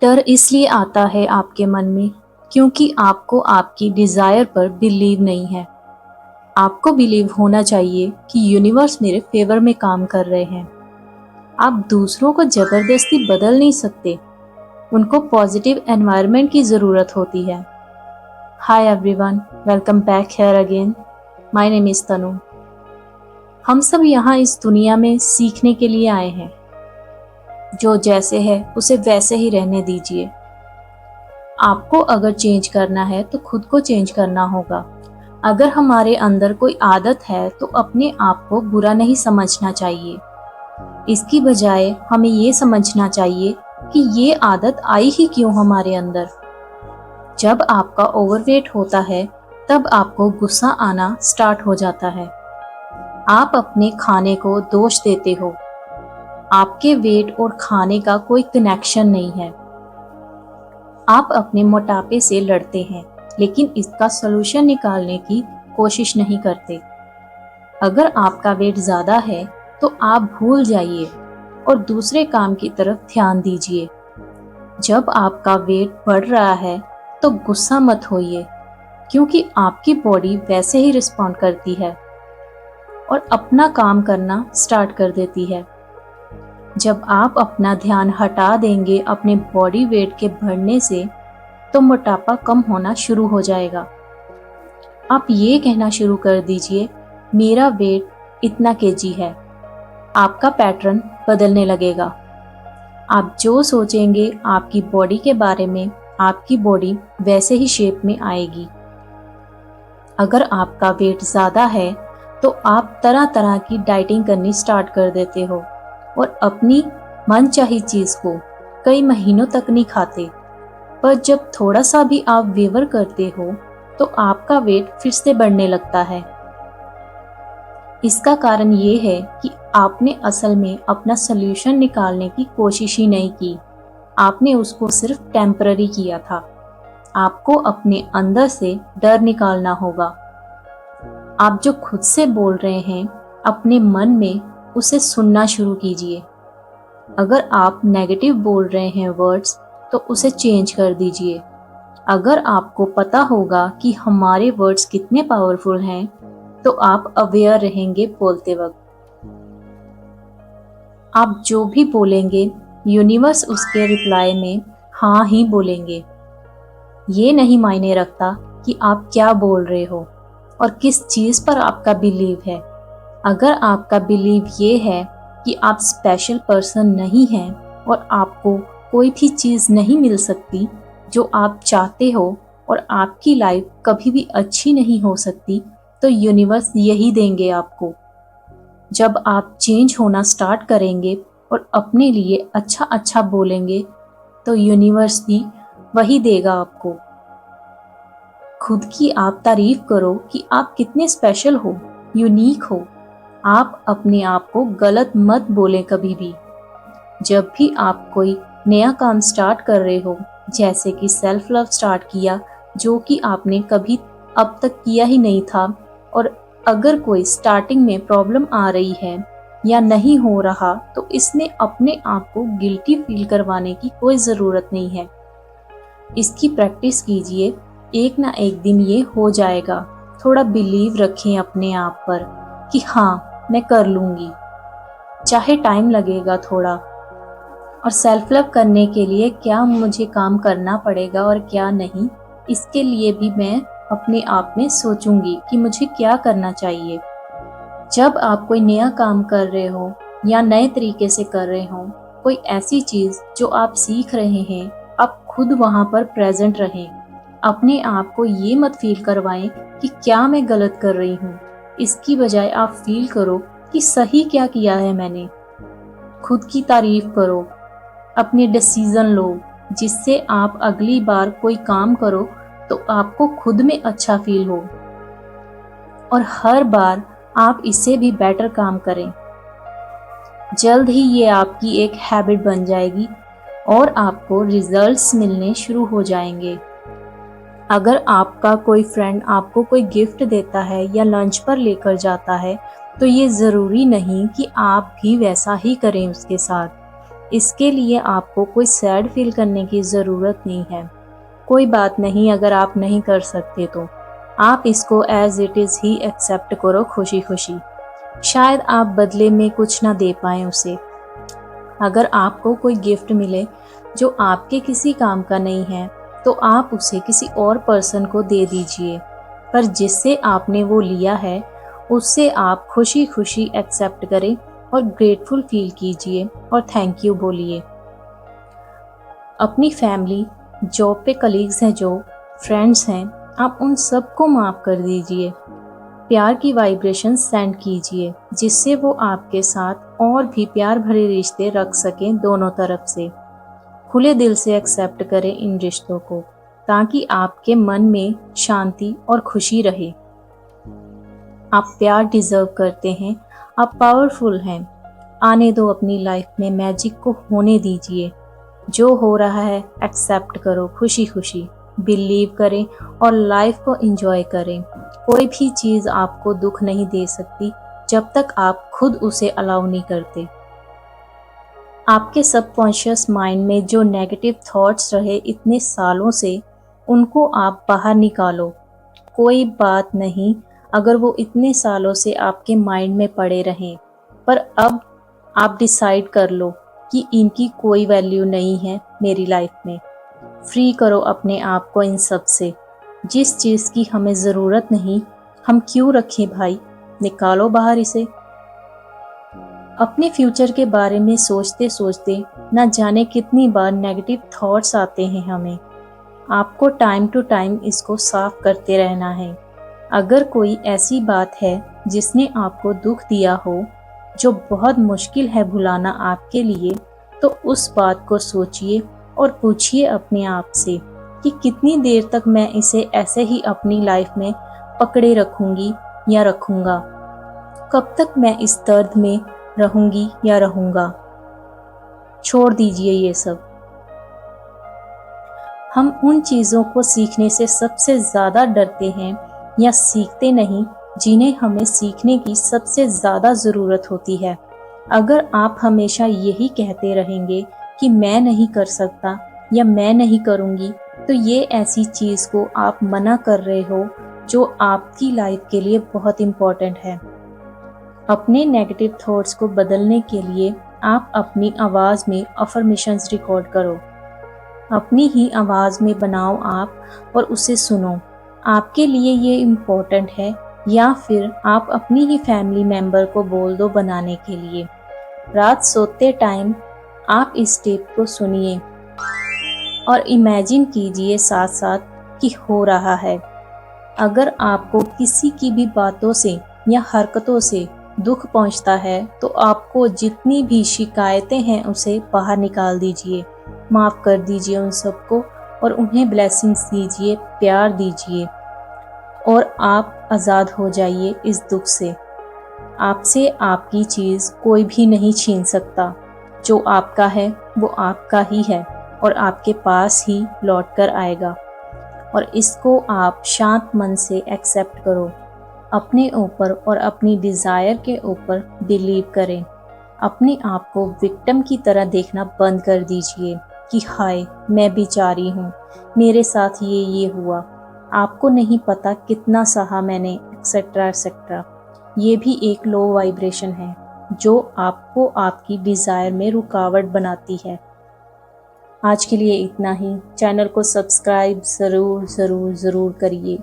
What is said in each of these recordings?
डर इसलिए आता है आपके मन में क्योंकि आपको आपकी डिज़ायर पर बिलीव नहीं है। आपको बिलीव होना चाहिए कि यूनिवर्स मेरे फेवर में काम कर रहे हैं। आप दूसरों को ज़बरदस्ती बदल नहीं सकते, उनको पॉजिटिव एनवायरनमेंट की ज़रूरत होती है। Hi everyone, welcome back here again. My name is Tanu. हम सब यहाँ इस दुनिया में सीखने के लिए आए हैं। जो जैसे है उसे वैसे ही रहने दीजिए। आपको अगर चेंज करना है तो खुद को चेंज करना होगा। अगर हमारे अंदर कोई आदत है तो अपने आप को बुरा नहीं समझना चाहिए। इसकी बजाय हमें ये समझना चाहिए कि ये आदत आई ही क्यों हमारे अंदर। जब आपका ओवरवेट होता है तब आपको गुस्सा आना स्टार्ट हो जाता है। आप अपने खाने को दोष देते हो। आपके वेट और खाने का कोई कनेक्शन नहीं है। आप अपने मोटापे से लड़ते हैं लेकिन इसका सलूशन निकालने की कोशिश नहीं करते। अगर आपका वेट ज़्यादा है तो आप भूल जाइए और दूसरे काम की तरफ ध्यान दीजिए। जब आपका वेट बढ़ रहा है तो गुस्सा मत होइए क्योंकि आपकी बॉडी वैसे ही रिस्पॉन्ड करती है और अपना काम करना स्टार्ट कर देती है। जब आप अपना ध्यान हटा देंगे अपने बॉडी वेट के बढ़ने से तो मोटापा कम होना शुरू हो जाएगा। आप ये कहना शुरू कर दीजिए, मेरा वेट इतना केजी है। आपका पैटर्न बदलने लगेगा। आप जो सोचेंगे आपकी बॉडी के बारे में, आपकी बॉडी वैसे ही शेप में आएगी। अगर आपका वेट ज़्यादा है तो आप तरह तरह की डाइटिंग करनी स्टार्ट कर देते हो और अपनी मनचाही चीज़ को कई महीनों तक नहीं खाते। पर जब थोड़ा सा भी आप वेवर करते हो तो आपका वेट फिर से बढ़ने लगता है। इसका कारण ये है कि आपने असल में अपना सल्यूशन निकालने की कोशिश ही नहीं की। आपने उसको सिर्फ टेम्पररी किया था। आपको अपने अंदर से डर निकालना होगा। आप जो खुद से बोल रहे हैं अपने मन में, उसे सुनना शुरू कीजिए। अगर आप नेगेटिव बोल रहे हैं वर्ड्स तो उसे चेंज कर दीजिए। अगर आपको पता होगा कि हमारे वर्ड्स कितने पावरफुल हैं तो आप अवेयर रहेंगे बोलते वक्त। आप जो भी बोलेंगे यूनिवर्स उसके रिप्लाई में हाँ ही बोलेंगे। ये नहीं मायने रखता कि आप क्या बोल रहे हो और किस चीज़ पर आपका बिलीव है। अगर आपका बिलीव ये है कि आप स्पेशल पर्सन नहीं हैं और आपको कोई भी चीज़ नहीं मिल सकती जो आप चाहते हो और आपकी लाइफ कभी भी अच्छी नहीं हो सकती, तो यूनिवर्स यही देंगे आपको। जब आप चेंज होना स्टार्ट करेंगे और अपने लिए अच्छा अच्छा बोलेंगे तो यूनिवर्स भी वही देगा आपको। खुद की आप तारीफ करो कि आप कितने स्पेशल हो, यूनिक हो। आप अपने आप को गलत मत बोलें कभी भी। जब भी आप कोई नया काम स्टार्ट कर रहे हो, जैसे कि सेल्फ लव स्टार्ट किया जो कि आपने कभी अब तक किया ही नहीं था, और अगर कोई स्टार्टिंग में प्रॉब्लम आ रही है या नहीं हो रहा तो इसमें अपने आप को गिल्टी फील करवाने की कोई ज़रूरत नहीं है। इसकी प्रैक्टिस कीजिए, एक ना एक दिन ये हो जाएगा। थोड़ा बिलीव रखें अपने आप पर कि हाँ मैं कर लूँगी, चाहे टाइम लगेगा थोड़ा। और सेल्फ लव करने के लिए क्या मुझे काम करना पड़ेगा और क्या नहीं, इसके लिए भी मैं अपने आप में सोचूंगी कि मुझे क्या करना चाहिए। जब आप कोई नया काम कर रहे हो या नए तरीके से कर रहे हो, कोई ऐसी चीज़ जो आप सीख रहे हैं, आप खुद वहाँ पर प्रेजेंट रहें। अपने आप को ये मत फील करवाएं कि क्या मैं गलत कर रही हूँ। इसकी बजाय आप फील करो कि सही क्या किया है मैंने। खुद की तारीफ करो, अपने डिसीजन लो, जिससे आप अगली बार कोई काम करो तो आपको खुद में अच्छा फील हो और हर बार आप इससे भी बेटर काम करें। जल्द ही ये आपकी एक हैबिट बन जाएगी और आपको रिजल्ट्स मिलने शुरू हो जाएंगे। अगर आपका कोई फ्रेंड आपको कोई गिफ्ट देता है या लंच पर लेकर जाता है तो ये ज़रूरी नहीं कि आप भी वैसा ही करें उसके साथ। इसके लिए आपको कोई सैड फील करने की ज़रूरत नहीं है। कोई बात नहीं अगर आप नहीं कर सकते तो आप इसको एज इट इज़ ही एक्सेप्ट करो खुशी खुशी। शायद आप बदले में कुछ ना दे पाएं उसे। अगर आपको कोई गिफ्ट मिले जो आपके किसी काम का नहीं है तो आप उसे किसी और पर्सन को दे दीजिए, पर जिससे आपने वो लिया है उससे आप खुशी खुशी एक्सेप्ट करें और ग्रेटफुल फील कीजिए और थैंक यू बोलिए। अपनी फैमिली, जॉब पे कलीग्स हैं, जो फ्रेंड्स हैं, आप उन सबको माफ़ कर दीजिए। प्यार की वाइब्रेशन सेंड कीजिए जिससे वो आपके साथ और भी प्यार भरे रिश्ते रख सकें दोनों तरफ से। खुले दिल से एक्सेप्ट करें इन रिश्तों को ताकि आपके मन में शांति और खुशी रहे। आप प्यार डिजर्व करते हैं, आप पावरफुल हैं। आने दो अपनी लाइफ में मैजिक को होने दीजिए। जो हो रहा है एक्सेप्ट करो खुशी खुशी, बिलीव करें और लाइफ को एंजॉय करें। कोई भी चीज़ आपको दुख नहीं दे सकती जब तक आप खुद उसे अलाउ नहीं करते। आपके सबकॉन्शियस माइंड में जो नेगेटिव थॉट्स रहे इतने सालों से, उनको आप बाहर निकालो। कोई बात नहीं अगर वो इतने सालों से आपके माइंड में पड़े रहें, पर अब आप डिसाइड कर लो कि इनकी कोई वैल्यू नहीं है मेरी लाइफ में। फ्री करो अपने आप को इन सब से। जिस चीज़ की हमें ज़रूरत नहीं हम क्यों रखें भाई, निकालो बाहर इसे। अपने फ्यूचर के बारे में सोचते सोचते न जाने कितनी बार नेगेटिव थॉट्स आते हैं हमें। आपको टाइम टू टाइम इसको साफ करते रहना है। अगर कोई ऐसी बात है जिसने आपको दुख दिया हो, जो बहुत मुश्किल है भुलाना आपके लिए, तो उस बात को सोचिए और पूछिए अपने आप से कि कितनी देर तक मैं इसे ऐसे ही अपनी लाइफ में पकड़े रखूंगी या रखूंगा। कब तक मैं इस दर्द में रहूंगी या रहूंगा। छोड़ दीजिए ये सब। हम उन चीज़ों को सीखने से सबसे ज़्यादा डरते हैं या सीखते नहीं जिन्हें हमें सीखने की सबसे ज़्यादा ज़रूरत होती है। अगर आप हमेशा यही कहते रहेंगे कि मैं नहीं कर सकता या मैं नहीं करूँगी, तो ये ऐसी चीज़ को आप मना कर रहे हो जो आपकी लाइफ के लिए बहुत इम्पोर्टेंट है। अपने नेगेटिव थॉट्स को बदलने के लिए आप अपनी आवाज़ में अफर्मेशंस रिकॉर्ड करो। अपनी ही आवाज़ में बनाओ आप और उसे सुनो। आपके लिए ये इम्पोर्टेंट है, या फिर आप अपनी ही फैमिली मेंबर को बोल दो बनाने के लिए। रात सोते टाइम आप इस टेप को सुनिए और इमेजिन कीजिए साथ साथ कि हो रहा है। अगर आपको किसी की भी बातों से या हरकतों से दुख पहुंचता है तो आपको जितनी भी शिकायतें हैं उसे बाहर निकाल दीजिए। माफ़ कर दीजिए उन सबको और उन्हें ब्लेसिंग्स दीजिए, प्यार दीजिए और आप आज़ाद हो जाइए इस दुख से। आपसे आपकी चीज़ कोई भी नहीं छीन सकता। जो आपका है वो आपका ही है और आपके पास ही लौट कर आएगा। और इसको आप शांत मन से एक्सेप्ट करो। अपने ऊपर और अपनी डिज़ायर के ऊपर बिलीव करें। अपने आप को विक्टिम की तरह देखना बंद कर दीजिए कि हाय मैं बेचारी हूँ, मेरे साथ ये हुआ, आपको नहीं पता कितना सहा मैंने, एक्सेट्रा एक्सेट्रा। ये भी एक लो वाइब्रेशन है जो आपको आपकी डिज़ायर में रुकावट बनाती है। आज के लिए इतना ही। चैनल को सब्सक्राइब ज़रूर ज़रूर ज़रूर करिए।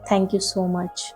Thank you so much.